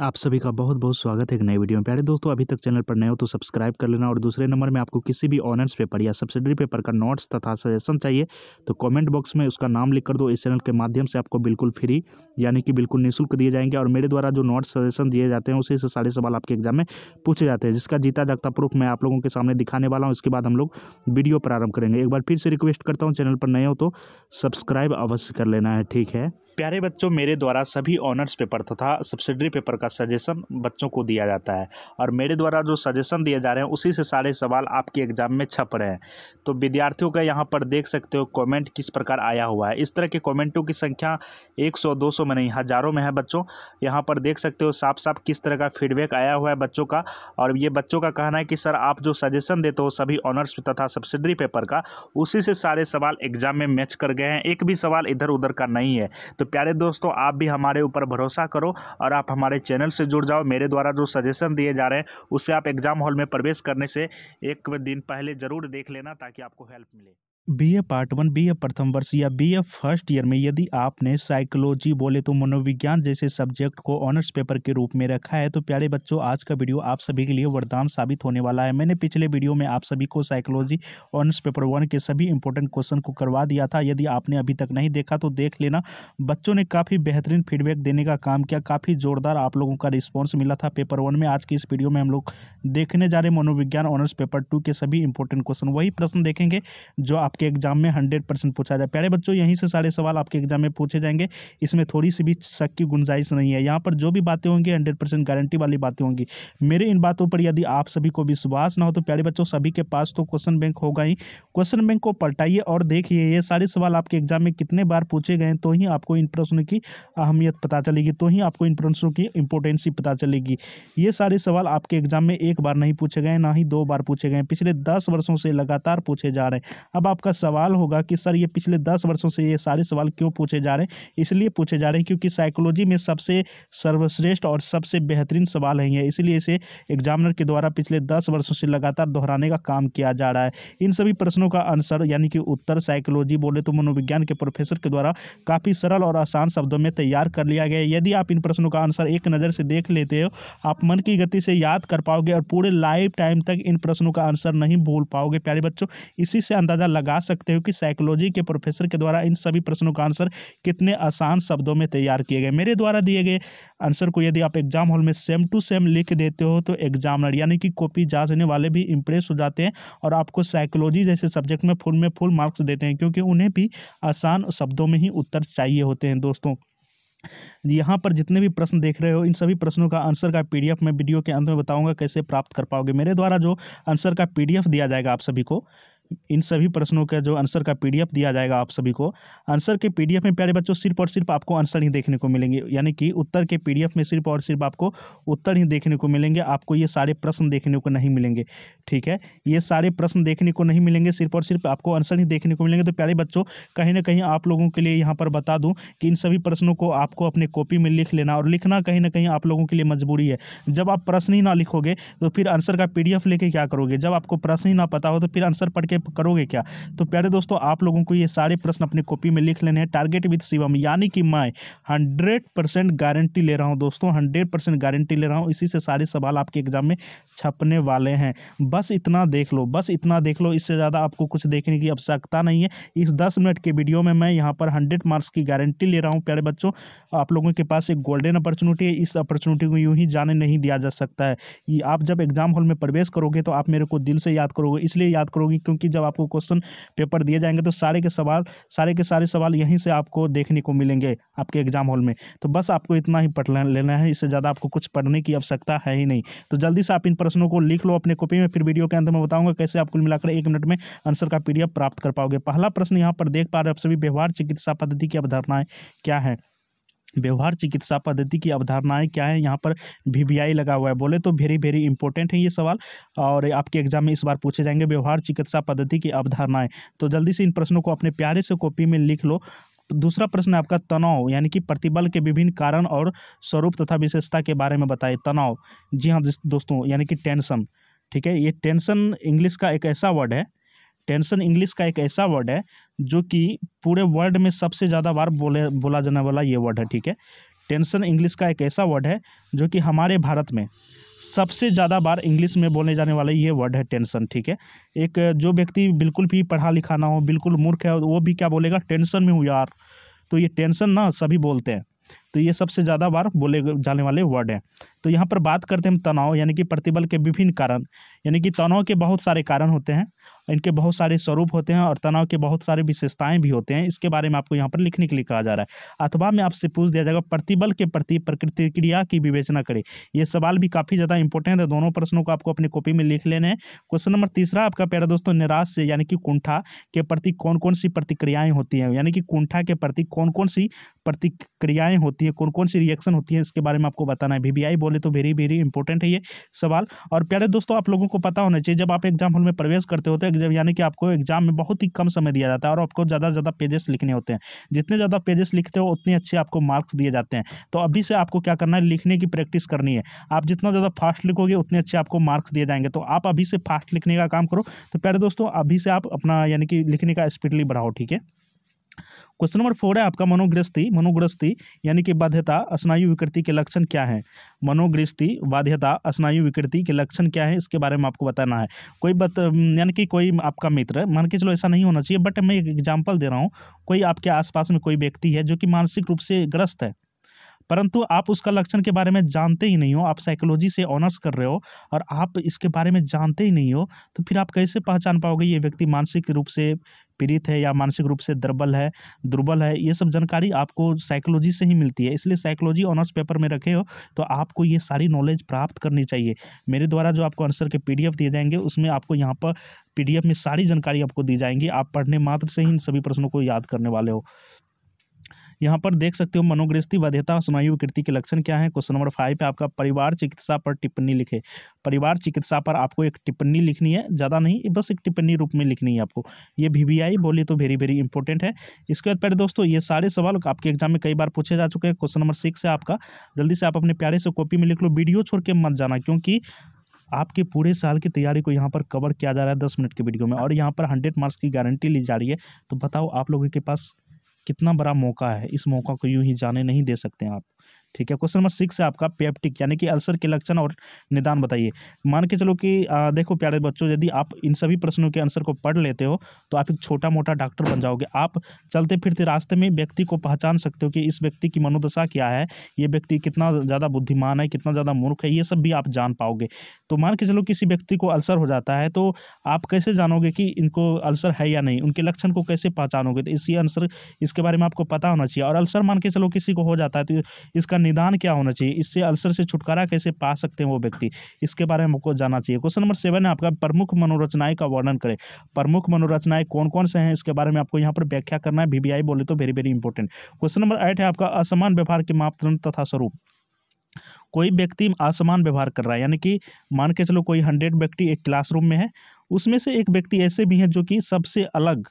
आप सभी का बहुत बहुत स्वागत है एक नए वीडियो में। प्यारे दोस्तों, अभी तक चैनल पर नए हो तो सब्सक्राइब कर लेना। और दूसरे नंबर में आपको किसी भी ऑनर्स पेपर या सब्सिडरी पेपर का नोट्स तथा सजेशन चाहिए तो कमेंट बॉक्स में उसका नाम लिख कर दो। इस चैनल के माध्यम से आपको बिल्कुल फ्री यानी कि बिल्कुल निःशुल्क दिए जाएंगे। और मेरे द्वारा जो नोट्स सजेशन दिए जाते हैं उसी से सारे सवाल आपके एग्जाम में पूछे जाते हैं, जिसका जीता जागता प्रूफ मैं आप लोगों के सामने दिखाने वाला हूँ। इसके बाद हम लोग वीडियो प्रारंभ करेंगे। एक बार फिर से रिक्वेस्ट करता हूँ, चैनल पर नए हो तो सब्सक्राइब अवश्य कर लेना है, ठीक है। प्यारे बच्चों, मेरे द्वारा सभी ऑनर्स पेपर तथा सब्सिडरी पेपर का सजेशन बच्चों को दिया जाता है और मेरे द्वारा जो सजेशन दिए जा रहे हैं उसी से सारे सवाल आपके एग्जाम में छप रहे हैं। तो विद्यार्थियों का यहाँ पर देख सकते हो कमेंट किस प्रकार आया हुआ है। इस तरह के कमेंटों की संख्या 100-200 में नहीं, हज़ारों में है बच्चों। यहाँ पर देख सकते हो साफ साफ किस तरह का फीडबैक आया हुआ है बच्चों का। और ये बच्चों का कहना है कि सर आप जो सजेशन देते हो सभी ऑनर्स तथा सब्सिडरी पेपर का, उसी से सारे सवाल एग्जाम में मैच कर गए हैं, एक भी सवाल इधर उधर का नहीं है। तो प्यारे दोस्तों, आप भी हमारे ऊपर भरोसा करो और आप हमारे चैनल से जुड़ जाओ। मेरे द्वारा जो सजेशन दिए जा रहे हैं उससे आप एग्जाम हॉल में प्रवेश करने से एक दिन पहले जरूर देख लेना ताकि आपको हेल्प मिले। बीए पार्ट 1, बीए प्रथम वर्ष या बीए फर्स्ट ईयर में यदि आपने साइकोलॉजी बोले तो मनोविज्ञान जैसे सब्जेक्ट को ऑनर्स पेपर के रूप में रखा है तो प्यारे बच्चों, आज का वीडियो आप सभी के लिए वरदान साबित होने वाला है। मैंने पिछले वीडियो में आप सभी को साइकोलॉजी ऑनर्स पेपर 1 के सभी इंपॉर्टेंट क्वेश्चन को करवा दिया था। यदि आपने अभी तक नहीं देखा तो देख लेना। बच्चों ने काफ़ी बेहतरीन फीडबैक देने का काम किया, काफ़ी जोरदार आप लोगों का रिस्पॉन्स मिला था पेपर 1 में। आज की इस वीडियो में हम लोग देखने जा रहे हैं मनोविज्ञान ऑनर्स पेपर 2 के सभी इंपॉर्टेंट क्वेश्चन। वही प्रश्न देखेंगे जो आपके एग्जाम में 100% पूछा जाए। प्यारे बच्चों, यहीं से सारे सवाल आपके एग्जाम में पूछे जाएंगे, इसमें थोड़ी सी भी शक की गुंजाइश नहीं है। यहाँ पर जो भी बातें होंगी 100% गारंटी वाली बातें होंगी। मेरे इन बातों पर यदि आप सभी को विश्वास ना हो तो प्यारे बच्चों, सभी के पास तो क्वेश्चन बैंक होगा ही। क्वेश्चन बैंक को पलटाइए और देखिए ये सारे सवाल आपके एग्जाम में कितने बार पूछे गए, तो ही आपको इन प्रश्नों की अहमियत पता चलेगी, तो ही आपको इन प्रश्नों की इंपोर्टेंसी पता चलेगी। ये सारे सवाल आपके एग्जाम में एक बार नहीं पूछे गए, ना ही 2 बार पूछे गए, पिछले 10 वर्षों से लगातार पूछे जा रहे हैं। अब आपका सवाल होगा कि सर ये पिछले 10 वर्षों से ये सारे सवाल क्यों पूछे जा रहे हैं? इसलिए पूछे जा रहे हैं क्योंकि साइकोलॉजी में सबसे सर्वश्रेष्ठ और सबसे बेहतरीन सवाल है ये, इसलिए इसे एग्जामिनर के द्वारा पिछले 10 वर्षों से लगातार दोहराने का काम किया जा रहा है। इन सभी प्रश्नों का आंसर यानी कि उत्तर साइकोलॉजी बोले तो मनोविज्ञान के प्रोफेसर के द्वारा काफ़ी सरल और आसान शब्दों में तैयार कर लिया गया है। यदि आप इन प्रश्नों का आंसर एक नज़र से देख लेते हो, आप मन की गति से याद कर पाओगे और पूरे लाइफ टाइम तक इन प्रश्नों का आंसर नहीं भूल पाओगे। प्यारे बच्चों, इसी से अंदाजा लगा सकते हो कि साइकोलॉजी के प्रोफेसर के द्वारा इन सभी प्रश्नों का आंसर कितने आसान शब्दों में तैयार किए गए। मेरे द्वारा दिए गए आंसर को यदि आप एग्जाम हॉल में सेम टू सेम लिख देते हो तो एग्जामिनर यानी कि कॉपी जांचने वाले भी इंप्रेस हो जाते हैं और आपको साइकोलॉजी जैसे सब्जेक्ट में फुल मार्क्स देते हैं, क्योंकि उन्हें भी आसान शब्दों में ही उत्तर चाहिए होते हैं। दोस्तों, यहाँ पर जितने भी प्रश्न देख रहे हो इन सभी प्रश्नों का आंसर का पीडीएफ मैं वीडियो के अंत में बताऊंगा कैसे प्राप्त कर पाओगे। मेरे द्वारा जो आंसर का पीडीएफ दिया जाएगा आप सभी को, इन सभी प्रश्नों का जो आंसर का पीडीएफ दिया जाएगा आप सभी को, आंसर के पीडीएफ में प्यारे बच्चों सिर्फ और सिर्फ आपको आंसर ही देखने को मिलेंगे, यानी कि उत्तर के पीडीएफ में सिर्फ और सिर्फ आपको उत्तर ही देखने को मिलेंगे, आपको ये सारे प्रश्न देखने को नहीं मिलेंगे। ठीक है, ये सारे प्रश्न देखने को नहीं मिलेंगे, सिर्फ और सिर्फ आपको आंसर ही देखने को मिलेंगे। तो प्यारे बच्चों, कहीं ना कहीं आप लोगों के लिए यहाँ पर बता दूँ कि इन सभी प्रश्नों को आपको अपने कॉपी में लिख लेना, और लिखना कहीं ना कहीं आप लोगों के लिए मजबूरी है। जब आप प्रश्न ही ना लिखोगे तो फिर आंसर का पीडीएफ लेके क्या करोगे? जब आपको प्रश्न ही ना पता हो तो फिर आंसर पढ़ के करोगे क्या? तो प्यारे दोस्तों, आप लोगों को ये सारे प्रश्न अपनी कॉपी में लिख लेने हैं। टारगेट विद शिवम यानी कि मैं 100% गारंटी ले रहा हूं दोस्तों, 100% गारंटी ले रहा हूं, इसी से सारे सवाल आपके एग्जाम में छपने वाले हैं। बस इतना देख लो, बस इतना देख लो, इससे ज़्यादा आपको कुछ देखने की आवश्यकता नहीं है। इस 10 मिनट के वीडियो में मैं यहाँ पर 100 मार्क्स की गारंटी ले रहा हूँ। प्यारे बच्चों, आप लोगों के पास एक गोल्डन अपॉर्चुनिटी है, इस अपॉर्चुनिटी को यूँ ही जाने नहीं दिया जा सकता है। आप जब एग्जाम हॉल में प्रवेश करोगे तो आप मेरे को दिल से याद करोगे, इसलिए याद करोगे क्योंकि जब आपको क्वेश्चन पेपर दिए जाएंगे तो सारे के सारे सवाल यहीं से आपको देखने को मिलेंगे आपके एग्जाम हॉल में। तो बस आपको इतना ही पढ़ लेना है, इससे ज़्यादा आपको कुछ पढ़ने की आवश्यकता है ही नहीं। तो जल्दी से आप इन प्रश्नों को लिख लो अपने कॉपी में, फिर वीडियो के अंत में बताऊंगा कैसे आप कुल मिलाकर 1 मिनट में आंसर का पीडीएफ प्राप्त कर पाओगे। पहला प्रश्न यहाँ पर देख पा रहे हैं आप सभी, व्यवहार चिकित्सा पद्धति की अवधारणाएं क्या है? व्यवहार चिकित्सा पद्धति की अवधारणाएं क्या है? यहाँ पर वीवीआई लगा हुआ है, बोले तो वेरी इंपॉर्टेंट है ये सवाल और आपके एग्जाम में इस बार पूछे जाएंगे। व्यवहार चिकित्सा पद्धति की अवधारणाएं, तो जल्दी से इन प्रश्नों को अपने प्यारे से कॉपी में लिख लो। दूसरा प्रश्न है आपका, तनाव यानी कि प्रतिबल के विभिन्न कारण और स्वरूप तथा विशेषता के बारे में बताइए। तनाव, जी हाँ दोस्तों, यानी कि टेंशन। ठीक है, ये टेंशन इंग्लिश का एक ऐसा वर्ड है, टेंशन इंग्लिश का एक ऐसा वर्ड है जो कि पूरे वर्ल्ड में सबसे ज़्यादा बार बोला जाने वाला ये वर्ड है। ठीक है, टेंशन इंग्लिश का एक ऐसा वर्ड है जो कि हमारे भारत में सबसे ज़्यादा बार इंग्लिश में बोलने जाने वाला ये वर्ड है टेंशन, ठीक है। एक जो व्यक्ति बिल्कुल भी पढ़ा लिखा ना हो, बिल्कुल मूर्ख है, वो भी क्या बोलेगा, टेंशन में हूँ यार। तो ये टेंशन ना सभी बोलते हैं, तो ये सबसे ज़्यादा बार बोले जाने वाले वर्ड हैं। तो यहाँ पर बात करते हैं हम तनाव यानी कि प्रतिबल के विभिन्न कारण, यानी कि तनाव के बहुत सारे कारण होते हैं, इनके बहुत सारे स्वरूप होते हैं और तनाव के बहुत सारे विशेषताएं भी होते हैं। इसके बारे में आपको यहाँ पर लिखने के लिए कहा जा रहा है। अथवा में आपसे पूछ दिया जाएगा प्रतिबल के प्रति प्रतिक्रिया की विवेचना करें। ये सवाल भी काफ़ी ज़्यादा इंपॉर्टेंट है, दोनों प्रश्नों को आपको अपनी कॉपी में लिख लेने हैं। क्वेश्चन नंबर 3 आपका प्यारे दोस्तों, निराश से यानी कि कुंठा के प्रति कौन कौन सी प्रतिक्रियाएं होती हैं, यानी कि कुंठा के प्रति कौन कौन सी प्रतिक्रियाएं होती हैं, कौन कौन सी रिएक्शन होती है, इसके बारे में आपको बताना है। VBI बोले तो वेरी वेरी इंपॉर्टेंट है ये सवाल। और प्यारे दोस्तों, आप लोगों को पता होना चाहिए, जब आप एग्जाम हॉल में प्रवेश करते होते हैं, यानी कि आपको एग्जाम में बहुत ही कम समय दिया जाता है और आपको ज़्यादा से ज़्यादा पेजेस लिखने होते हैं। जितने ज़्यादा पेजेस लिखते हो उतने अच्छे आपको मार्क्स दिए जाते हैं। तो अभी से आपको क्या करना है, लिखने की प्रैक्टिस करनी है। आप जितना ज़्यादा फास्ट लिखोगे उतने अच्छे आपको मार्क्स दिए जाएंगे। तो आप अभी से फास्ट लिखने का काम करो। तो प्यारे दोस्तों, अभी से आप अपना यानी कि लिखने का स्पीडली बढ़ाओ, ठीक है। क्वेश्चन नंबर 4 है आपका, मनोग्रस्ति यानी कि बाध्यता स्नायु विकृति के लक्षण क्या है। मनोग्रस्ति बाध्यता स्नायु विकृति के लक्षण क्या है, इसके बारे में आपको बताना है। यानी कि कोई आपका मित्र, मान के चलो ऐसा नहीं होना चाहिए, बट मैं एक एग्जांपल दे रहा हूँ। कोई आपके आसपास में कोई व्यक्ति है जो कि मानसिक रूप से ग्रस्त है, परंतु आप उसका लक्षण के बारे में जानते ही नहीं हो, आप साइकोलॉजी से ऑनर्स कर रहे हो और आप इसके बारे में जानते ही नहीं हो, तो फिर आप कैसे पहचान पाओगे ये व्यक्ति मानसिक रूप से पीड़ित है या मानसिक रूप से दुर्बल है। ये सब जानकारी आपको साइकोलॉजी से ही मिलती है। इसलिए साइकोलॉजी ऑनर्स पेपर में रखे हो तो आपको ये सारी नॉलेज प्राप्त करनी चाहिए। मेरे द्वारा जो आपको आंसर के PDF दिए जाएंगे, उसमें आपको यहाँ पर PDF में सारी जानकारी आपको दी जाएंगी। आप पढ़ने मात्र से ही इन सभी प्रश्नों को याद करने वाले हो। यहाँ पर देख सकते हो, मनोग्रस्ति बाध्यता स्नायु विकृति के लक्षण क्या है। क्वेश्चन नंबर 5 पे आपका, परिवार चिकित्सा पर टिप्पणी लिखे। परिवार चिकित्सा पर आपको एक टिप्पणी लिखनी है, ज़्यादा नहीं, बस एक टिप्पणी रूप में लिखनी है आपको। ये VBI बोले तो वेरी वेरी इंपॉर्टेंट है। इसके बाद पहले दोस्तों, ये सारे सवाल आपके एग्जाम में कई बार पूछे जा चुके हैं। क्वेश्चन नंबर 6 है आपका, जल्दी से आप अपने प्यारे से कॉपी में लिख लो, वीडियो छोड़ के मत जाना, क्योंकि आपके पूरे साल की तैयारी को यहाँ पर कवर किया जा रहा है 10 मिनट के वीडियो में, और यहाँ पर 100 मार्क्स की गारंटी ली जा रही है। तो बताओ आप लोगों के पास कितना बड़ा मौका है, इस मौका को यूं ही जाने नहीं दे सकते हैं आप, ठीक है। क्वेश्चन नंबर 6 है आपका, पेप्टिक यानी कि अल्सर के लक्षण और निदान बताइए। मान के चलो कि देखो प्यारे बच्चों, यदि आप इन सभी प्रश्नों के आंसर को पढ़ लेते हो तो आप एक छोटा मोटा डॉक्टर बन जाओगे। आप चलते फिरते रास्ते में व्यक्ति को पहचान सकते हो कि इस व्यक्ति की मनोदशा क्या है, ये व्यक्ति कितना ज़्यादा बुद्धिमान है, कितना ज़्यादा मूर्ख है, ये सब भी आप जान पाओगे। तो मान के चलो किसी व्यक्ति को अल्सर हो जाता है, तो आप कैसे जानोगे कि इनको अल्सर है या नहीं, उनके लक्षण को कैसे पहचानोगे। तो इसके बारे में आपको पता होना चाहिए। और अल्सर मान के चलो किसी को हो जाता है तो इसका निदान क्या होना चाहिए, इससे अल्सर से छुटकारा कैसे पा सकते हैं वो व्यक्ति, इसके बारे में हमको जानना चाहिए। क्वेश्चन नंबर 7 है आपका, प्रमुख मनोरचनाएं का वर्णन करें। प्रमुख मनोरचनाएं कौन कौन से हैं, इसके बारे में आपको यहाँ पर व्याख्या करना है। VBI बोले तो very very important. Question number 8 है आपका, असमान व्यवहार के मापदंड तथा स्वरूप। कोई व्यक्ति असमान व्यवहार कर रहा है, यानी कि मान के चलो कोई 100 व्यक्ति एक क्लासरूम में है, उसमें से एक व्यक्ति ऐसे भी है जो कि सबसे अलग,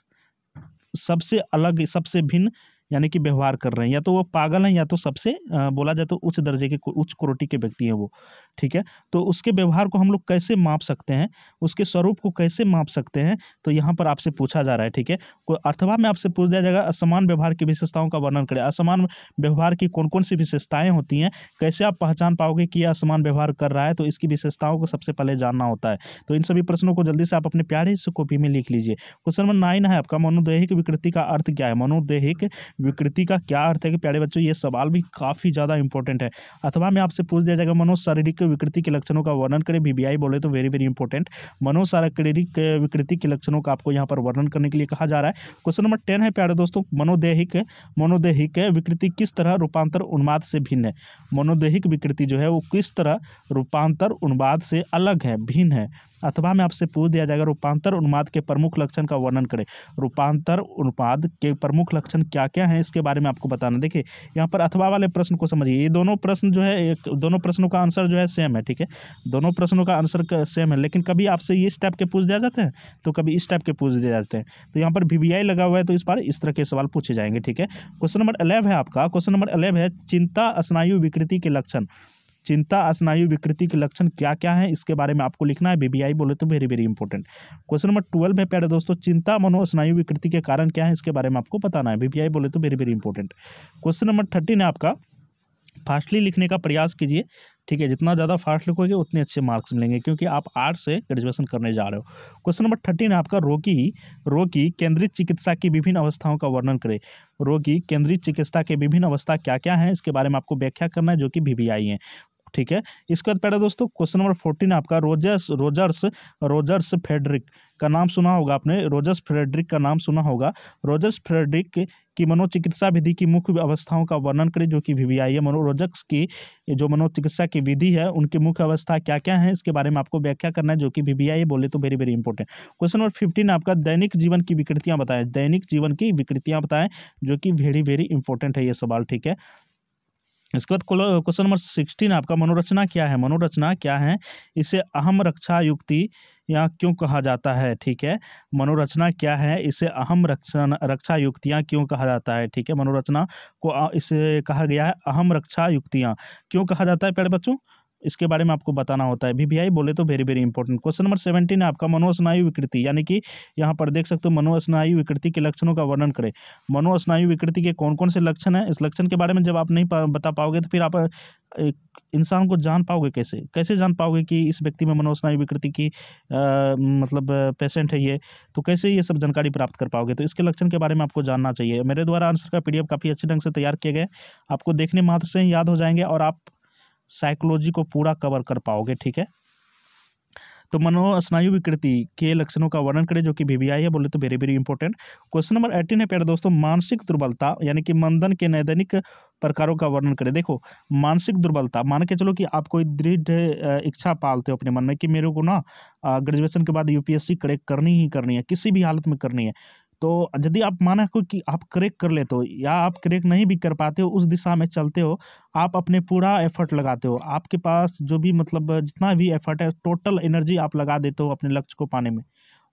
सबसे भिन्न यानी कि व्यवहार कर रहे हैं, या तो वो पागल हैं या तो सबसे बोला जाए तो उच्च दर्जे के, उच्च कोटि के व्यक्ति हैं वो, ठीक है। तो उसके व्यवहार को हम लोग कैसे माप सकते हैं, उसके स्वरूप को कैसे माप सकते हैं, तो यहाँ पर आपसे पूछा जा रहा है, ठीक है। अथवा में आपसे पूछ दिया जाएगा, असमान व्यवहार की विशेषताओं का वर्णन करें। असमान व्यवहार की कौन कौन सी विशेषताएं होती हैं, कैसे आप पहचान पाओगे कि यह असमान व्यवहार कर रहा है, तो इसकी विशेषताओं को सबसे पहले जानना होता है। तो इन सभी प्रश्नों को जल्दी से आप अपने प्यारे से कॉपी में लिख लीजिए। क्वेश्चन नंबर 9 है आपका, मनोदैहिक विकृति का अर्थ क्या है। मनोदैहिक विकृति का क्या अर्थ है कि प्यारे बच्चों, ये सवाल भी काफी ज्यादा इंपॉर्टेंट है। अथवा में आपसे पूछ दिया जाएगा, मनोशारीरिक विकृति के लक्षणों का वर्णन करें। VBI बोले तो वेरी वेरी इंपॉर्टेंट। मनोशारीरिक विकृति के लक्षणों का आपको यहाँ पर वर्णन करने के लिए कहा जा रहा है। क्वेश्चन नंबर 10 है प्यारे दोस्तों, मनोदैहिक विकृति किस तरह रूपांतर उन्माद से भिन्न है। मनोदैहिक विकृति जो है वो किस तरह रूपांतर उन्माद से अलग है, भिन्न है। अथवा में आपसे पूछ दिया जाएगा, रूपांतर उन्माद के प्रमुख लक्षण का वर्णन करें। रूपांतर उन्माद के प्रमुख लक्षण क्या क्या हैं, इसके बारे में आपको बताना। देखिए यहाँ पर अथवा वाले प्रश्न को समझिए, ये दोनों प्रश्न जो है, दोनों प्रश्नों का आंसर जो है सेम है, ठीक है। दोनों प्रश्नों का आंसर सेम है, लेकिन कभी आपसे इस टाइप के पूछ दिया जाते हैं तो कभी इस टाइप के पूछ दिए जाते हैं। तो यहाँ पर VBI लगा हुआ है, तो इस बार इस तरह के सवाल पूछे जाएंगे, ठीक है। क्वेश्चन नंबर 11 है आपका, क्वेश्चन नंबर 11 है, चिंता स्नायु विकृति के लक्षण। चिंता स्नायु विकृति के लक्षण क्या क्या है, इसके बारे में आपको लिखना है। VBI बोले तो very very important. Question number 12 है प्यारे दोस्तों, चिंता मनोस्नायु विकृति के कारण क्या है, इसके बारे में आपको बताना है। VBI बोले तो very very important. Question number 13 है आपका, फास्टली लिखने का प्रयास कीजिए, ठीक है। जितना ज़्यादा फास्ट लिखोगे उतने अच्छे मार्क्स मिलेंगे, क्योंकि आप आर्ट्स से ग्रेजुएशन करने जा रहे हो। क्वेश्चन नंबर 13 है आपका, रोगी केंद्रित चिकित्सा की विभिन्न अवस्थाओं का वर्णन करें। रोगी केंद्रित चिकित्सा के विभिन्न अवस्था क्या क्या हैं, इसके बारे में आपको व्याख्या करना है, जो कि VVI है, ठीक है। इसके बाद पहले दोस्तों क्वेश्चन नंबर 14 आपका, रोजर्स फेडरिक का नाम सुना होगा आपने, रोजर्स फेडरिक का नाम सुना होगा। रोजर्स फेडरिक की मनोचिकित्सा विधि की मुख्य अवस्थाओं का वर्णन करें, जो कि VVI है। रोजर्स की जो मनोचिकित्सा की विधि है उनकी मुख्य अवस्था क्या क्या है, इसके बारे में आपको व्याख्या करना है, जो कि VVI है, बोले तो very very important. Question number 15 आपका, दैनिक जीवन की विकृतियां बताएं। दैनिक जीवन की विकृतियां बताएं, जो कि वेरी वेरी इंपॉर्टेंट है ये सवाल, ठीक है। इसके बाद क्वेश्चन नंबर 16 आपका, मनोरचना क्या है। मनोरचना क्या है, इसे अहम रक्षा युक्ति या क्यों कहा जाता है, ठीक है। मनोरचना क्या है, इसे अहम रक्षा युक्तियाँ क्यों कहा जाता है, ठीक है। मनोरचना को इसे कहा गया है अहम रक्षा युक्तियाँ, क्यों कहा जाता है प्यारे बच्चों, इसके बारे में आपको बताना होता है। VVI बोले तो very very important. Question number 17 है आपका, मनोस्नायु विकृति, यानी कि यहाँ पर देख सकते हो मनोस्नायु विकृति के लक्षणों का वर्णन करें। मनोस्नायु विकृति के कौन कौन से लक्षण हैं, इस लक्षण के बारे में जब आप नहीं बता पाओगे तो फिर आप एक इंसान को जान पाओगे कैसे, कैसे जान पाओगे कि इस व्यक्ति में मनोस्नायु विकृति की मतलब पेशेंट है ये, तो कैसे ये सब जानकारी प्राप्त कर पाओगे। तो इसके लक्षण के बारे में आपको जानना चाहिए। मेरे द्वारा आंसर का PDF काफ़ी अच्छे ढंग से तैयार किए गए, आपको देखने मात्र से ही याद हो जाएंगे और आप साइकोलॉजी को पूरा कवर कर पाओगे, ठीक है। तो मनोस्नायु विकृति के लक्षणों का वर्णन करें, जो कि VVI है, बोले तो very very important. Question number 18 है प्यारे दोस्तों, मानसिक दुर्बलता यानी कि मंदन के नैदानिक प्रकारों का वर्णन करें। देखो मानसिक दुर्बलता, मान के चलो कि आप कोई दृढ़ इच्छा पालते हो अपने मन में कि मेरे को ना ग्रेजुएशन के बाद UPSC क्रैक करनी ही करनी है, किसी भी हालत में करनी है। तो यदि आप माना को कि आप क्रैक कर लेते हो या आप क्रैक नहीं भी कर पाते हो, उस दिशा में चलते हो, आप अपने पूरा एफर्ट लगाते हो, आपके पास जो भी मतलब जितना भी एफर्ट है टोटल एनर्जी आप लगा देते हो अपने लक्ष्य को पाने में।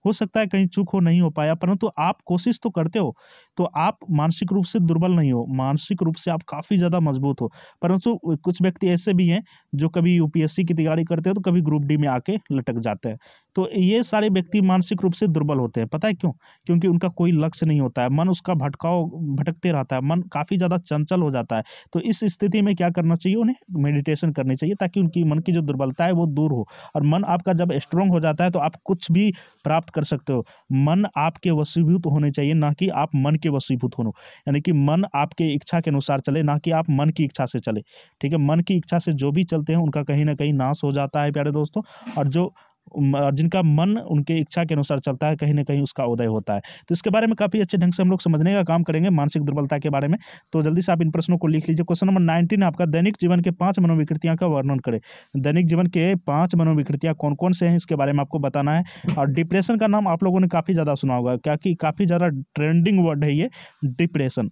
हो सकता है कहीं चूक हो, नहीं हो पाया, परंतु आप कोशिश तो करते हो, तो आप मानसिक रूप से दुर्बल नहीं हो, मानसिक रूप से आप काफ़ी ज़्यादा मजबूत हो। परंतु कुछ व्यक्ति ऐसे भी हैं जो कभी UPSC की तैयारी करते हैं तो कभी ग्रुप D में आके लटक जाते हैं। तो ये सारे व्यक्ति मानसिक रूप से दुर्बल होते हैं। पता है क्यों? क्योंकि उनका कोई लक्ष्य नहीं होता है, मन उसका भटकते रहता है, मन काफ़ी ज़्यादा चंचल हो जाता है। तो इस स्थिति में क्या करना चाहिए, उन्हें मेडिटेशन करनी चाहिए, ताकि उनकी मन की जो दुर्बलता है वो दूर हो। और मन आपका जब स्ट्रांग हो जाता है तो आप कुछ भी प्राप्त कर सकते हो। मन आपके वशीभूत होने चाहिए, ना कि आप मन के वशीभूत हो। यानी कि मन आपके इच्छा के अनुसार चले, ना कि आप मन की इच्छा से चले, ठीक है। मन की इच्छा से जो भी चलते हैं उनका कहीं ना कहीं नाश हो जाता है प्यारे दोस्तों, और जो जिनका मन उनके इच्छा के अनुसार चलता है कहीं ना कहीं उसका उदय होता है। तो इसके बारे में काफ़ी अच्छे ढंग से हम लोग समझने का काम करेंगे, मानसिक दुर्बलता के बारे में। तो जल्दी से आप इन प्रश्नों को लिख लीजिए। क्वेश्चन नंबर 19 आपका, दैनिक जीवन के 5 मनोविकृतियां का वर्णन करें। दैनिक जीवन के 5 मनोविकृतियां कौन कौन से हैं, इसके बारे में आपको बताना है। और डिप्रेशन का नाम आप लोगों ने काफ़ी ज़्यादा सुना होगा, क्योंकि काफ़ी ज़्यादा ट्रेंडिंग वर्ड है ये डिप्रेशन,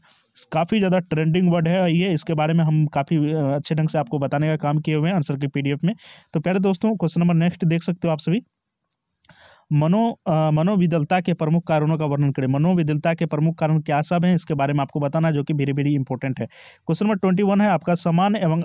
काफ़ी ज़्यादा ट्रेंडिंग वर्ड है ये। इसके बारे में हम काफ़ी अच्छे ढंग से आपको बताने का काम किए हुए हैं आंसर के PDF में। तो प्यारे दोस्तों क्वेश्चन नंबर नेक्स्ट देख सकते हो आप सभी, मनोविदलता के प्रमुख कारणों का वर्णन करें। मनोविदलता के प्रमुख कारण क्या सब हैं, इसके बारे में आपको बताना है, जो कि वेरी वेरी इंपॉर्टेंट है। क्वेश्चन नंबर 21 है आपका, समान एवं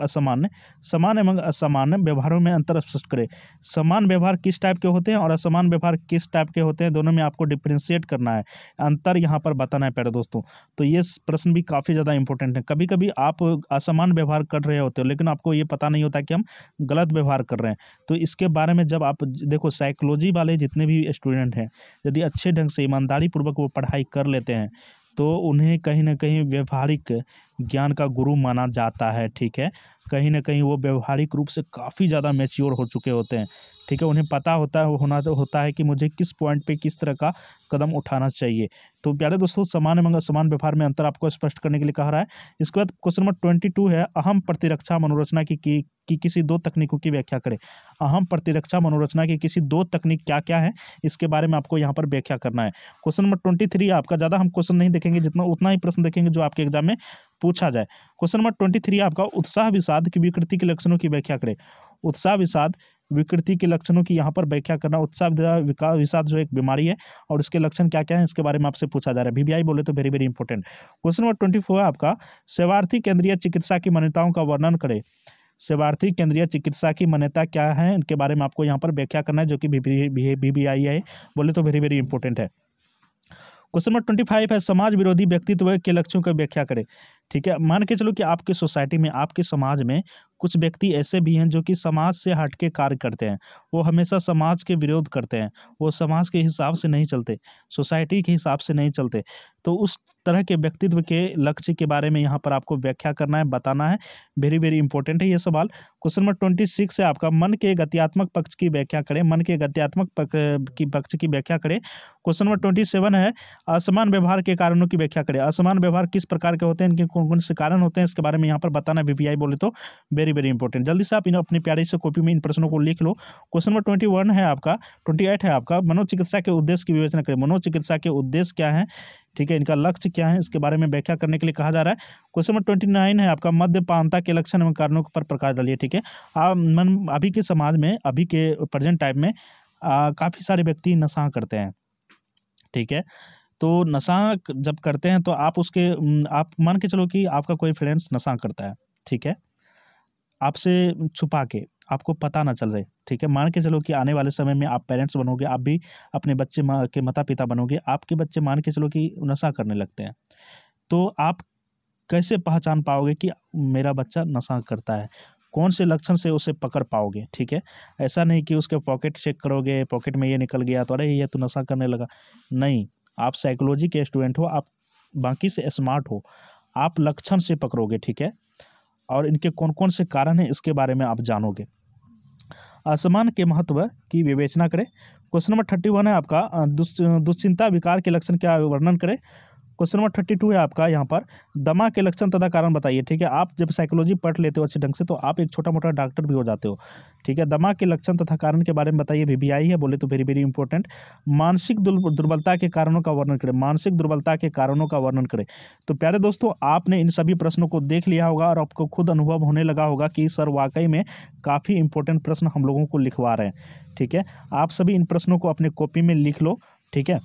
असामान्य व्यवहारों में अंतर स्पष्ट करें। समान व्यवहार किस टाइप के होते हैं और असमान व्यवहार किस टाइप के होते हैं, दोनों में आपको डिफ्रेंशिएट करना है, अंतर यहाँ पर बताना है प्यारे दोस्तों। तो ये प्रश्न भी काफ़ी ज़्यादा इंपॉर्टेंट है। कभी कभी आप असमान व्यवहार कर रहे होते हो, लेकिन आपको ये पता नहीं होता कि हम गलत व्यवहार कर रहे हैं। तो इसके बारे में जब आप देखो, साइकोलॉजी वाले जितने भी स्टूडेंट हैं, यदि अच्छे ढंग से ईमानदारी पूर्वक वो पढ़ाई कर लेते हैं तो उन्हें कहीं ना कहीं व्यवहारिक ज्ञान का गुरु माना जाता है, ठीक है। कहीं ना कहीं वो व्यवहारिक रूप से काफ़ी ज़्यादा मैच्योर हो चुके होते हैं, ठीक है। उन्हें पता होता है कि मुझे किस पॉइंट पे किस तरह का कदम उठाना चाहिए। तो प्यारे दोस्तों समान एवं असमान व्यवहार में अंतर आपको स्पष्ट करने के लिए कहा रहा है। इसके बाद क्वेश्चन नंबर 22 है, अहम प्रतिरक्षा मनोरचना की किसी 2 तकनीकों की व्याख्या करें। अहम प्रतिरक्षा मनोरचना की किसी 2 तकनीक क्या क्या है, इसके बारे में आपको यहाँ पर व्याख्या करना है। क्वेश्चन नंबर 23 आपका, ज़्यादा हम क्वेश्चन नहीं देखेंगे, जितना उतना ही प्रश्न देखेंगे जो आपके एग्जाम में पूछा जाए। क्वेश्चन नंबर 23 आपका, उत्साह विषाद की विकृति के लक्षणों की व्याख्या करें। उत्साह विषाद विकृति के लक्षणों की यहाँ पर व्याख्या करना। उत्साह विषाद जो एक बीमारी है और इसके लक्षण क्या क्या है, इसके बारे में आपसे पूछा जा रहा है। VVI बोले तो very very important. Question number 24 है आपका, सेवार्थी केंद्रीय चिकित्सा की मान्यताओं का वर्णन करें। सेवार्थी केंद्रीय चिकित्सा की मान्यता क्या है, इनके बारे में आपको यहाँ पर व्याख्या करना है, जो कि VVI है, बोले तो वेरी वेरी इंपॉर्टेंट है। क्वेश्चन नंबर 25 है, समाज विरोधी व्यक्तित्व के लक्षणों की व्याख्या करें। ठीक है। मान के चलो कि आपके सोसाइटी में, आपके समाज में कुछ व्यक्ति ऐसे भी हैं जो कि समाज से हट के कार्य करते हैं। वो हमेशा समाज के विरोध करते हैं, वो समाज के हिसाब से नहीं चलते, सोसाइटी के हिसाब से नहीं चलते। तो उस तरह के व्यक्तित्व के लक्ष्य के बारे में यहाँ पर आपको व्याख्या करना है, बताना है। वेरी वेरी इंपॉर्टेंट है ये सवाल। क्वेश्चन नंबर 26 है आपका, मन के गत्यात्मक पक्ष की व्याख्या करें। मन के गत्यात्मक पक्ष की व्याख्या करें। क्वेश्चन नंबर 27 है, असमान व्यवहार के कारणों की व्याख्या करें। असमान व्यवहार किस प्रकार के होते हैं, इनके कौन कौन से कारण होते हैं, इसके बारे में यहाँ पर बताना है। वीपीआई बोले तो वेरी वेरी इंपॉर्टेंट। जल्दी से आप इन अपनी प्यारी से कॉपी में इन प्रश्नों को लिख लो। क्वेश्चन नंबर 21 है आपका, 28 है आपका, मनोचिकित्सा के उद्देश्य की विवेचना करें। मनोचिकित्सा के उद्देश्य क्या है, ठीक है, इनका लक्ष्य क्या है, इसके बारे में व्याख्या करने के लिए कहा जा रहा है। क्वेश्चन नंबर 29 है आपका, मद्यपानता के लक्षण एवं कारणों पर प्रकाश डालिए। ठीक है, अभी के समाज में, अभी के प्रेजेंट टाइम में काफ़ी सारे व्यक्ति नशा करते हैं। ठीक है, तो नशा जब करते हैं तो आप उसके आप मान के चलो कि आपका कोई फ्रेंड्स नशा करता है, ठीक है, आपसे छुपा के, आपको पता ना चल रहे। ठीक है, मान के चलो कि आने वाले समय में आप पेरेंट्स बनोगे, आप भी अपने बच्चे के माता पिता बनोगे, आपके बच्चे मान के चलो कि नशा करने लगते हैं, तो आप कैसे पहचान पाओगे कि मेरा बच्चा नशा करता है? कौन से लक्षण से उसे पकड़ पाओगे? ठीक है, ऐसा नहीं कि उसके पॉकेट चेक करोगे, पॉकेट में ये निकल गया तो अरे ये तो नशा करने लगा। नहीं, आप साइकोलॉजी के स्टूडेंट हो, आप बाकी से स्मार्ट हो, आप लक्षण से पकड़ोगे। ठीक है, और इनके कौन कौन से कारण हैं इसके बारे में आप जानोगे। असमान के महत्व की विवेचना करें। क्वेश्चन नंबर 31 है आपका, दुश्चिंता विकार के लक्षण क्या वर्णन करें। क्वेश्चन नंबर 32 है आपका, यहाँ पर दमा के लक्षण तथा कारण बताइए। ठीक है, आप जब साइकोलॉजी पढ़ लेते हो अच्छे ढंग से तो आप एक छोटा मोटा डॉक्टर भी हो जाते हो। ठीक है, दमा के लक्षण तथा कारण के बारे में बताइए। वीबीआई है बोले तो वेरी वेरी इंपॉर्टेंट। मानसिक दुर्बलता के कारणों का वर्णन करें। मानसिक दुर्बलता के कारणों का वर्णन करें। तो प्यारे दोस्तों, आपने इन सभी प्रश्नों को देख लिया होगा और आपको खुद अनुभव होने लगा होगा कि सर वाकई में काफ़ी इंपॉर्टेंट प्रश्न हम लोगों को लिखवा रहे हैं। ठीक है, आप सभी इन प्रश्नों को अपने कॉपी में लिख लो। ठीक है,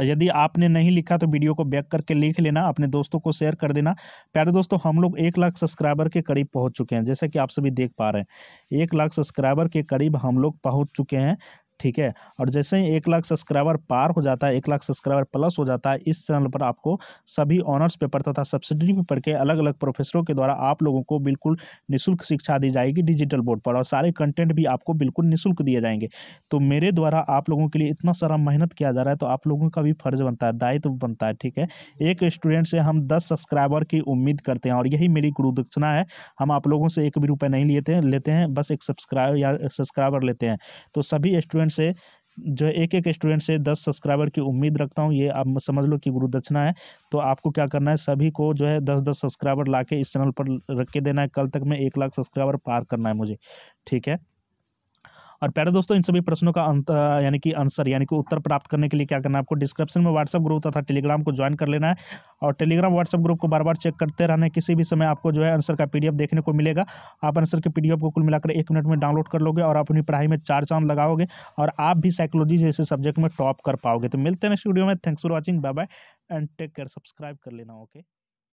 यदि आपने नहीं लिखा तो वीडियो को बैक करके लिख लेना, अपने दोस्तों को शेयर कर देना। प्यारे दोस्तों, हम लोग 1 लाख सब्सक्राइबर के करीब पहुंच चुके हैं, जैसा कि आप सभी देख पा रहे हैं। 1 लाख सब्सक्राइबर के करीब हम लोग पहुंच चुके हैं। ठीक है, और जैसे ही 1 लाख सब्सक्राइबर पार हो जाता है, 1 लाख सब्सक्राइबर प्लस हो जाता है, इस चैनल पर आपको सभी ऑनर्स पेपर तथा सब्सिडरी पेपर के अलग अलग प्रोफेसरों के द्वारा आप लोगों को बिल्कुल निःशुल्क शिक्षा दी जाएगी डिजिटल बोर्ड पर, और सारे कंटेंट भी आपको बिल्कुल निःशुल्क दिए जाएंगे। तो मेरे द्वारा आप लोगों के लिए इतना सारा मेहनत किया जा रहा है, तो आप लोगों का भी फर्ज बनता है, दायित्व बनता है। ठीक है, एक स्टूडेंट से हम 10 सब्सक्राइबर की उम्मीद करते हैं, और यही मेरी गुरुदक्षिणा है। हम आप लोगों से 1 भी रुपये नहीं लेते हैं, बस एक सब्सक्राइबर लेते हैं। तो सभी स्टूडेंट से, जो एक एक स्टूडेंट से 10 सब्सक्राइबर की उम्मीद रखता हूँ, ये आप समझ लो कि गुरुदक्षिणा है। तो आपको क्या करना है, सभी को जो है 10-10 सब्सक्राइबर लाके इस चैनल पर रख के देना है। कल तक में 1 लाख सब्सक्राइबर पार करना है मुझे। ठीक है, और प्यारे दोस्तों, इन सभी प्रश्नों का यानी कि आंसर यानी कि उत्तर प्राप्त करने के लिए क्या करना है, आपको डिस्क्रिप्शन में व्हाट्सएप ग्रुप तथा टेलीग्राम को ज्वाइन कर लेना है, और टेलीग्राम व्हाट्सएप ग्रुप को बार बार चेक करते रहना है। किसी भी समय आपको जो है आंसर का पीडीएफ देखने को मिलेगा। आप आंसर के पीडीएफ को कुल मिलाकर 1 मिनट में डाउनलोड कर लोगे और अपनी पढ़ाई में 4 चांद लगाओगे, और आप भी साइकोलॉजी जैसे सब्जेक्ट में टॉप कर पाओगे। तो मिलते हैं नेक्स्ट वीडियो में। Thanks for watching, bye bye and take care. Subscribe कर लेना। ओके।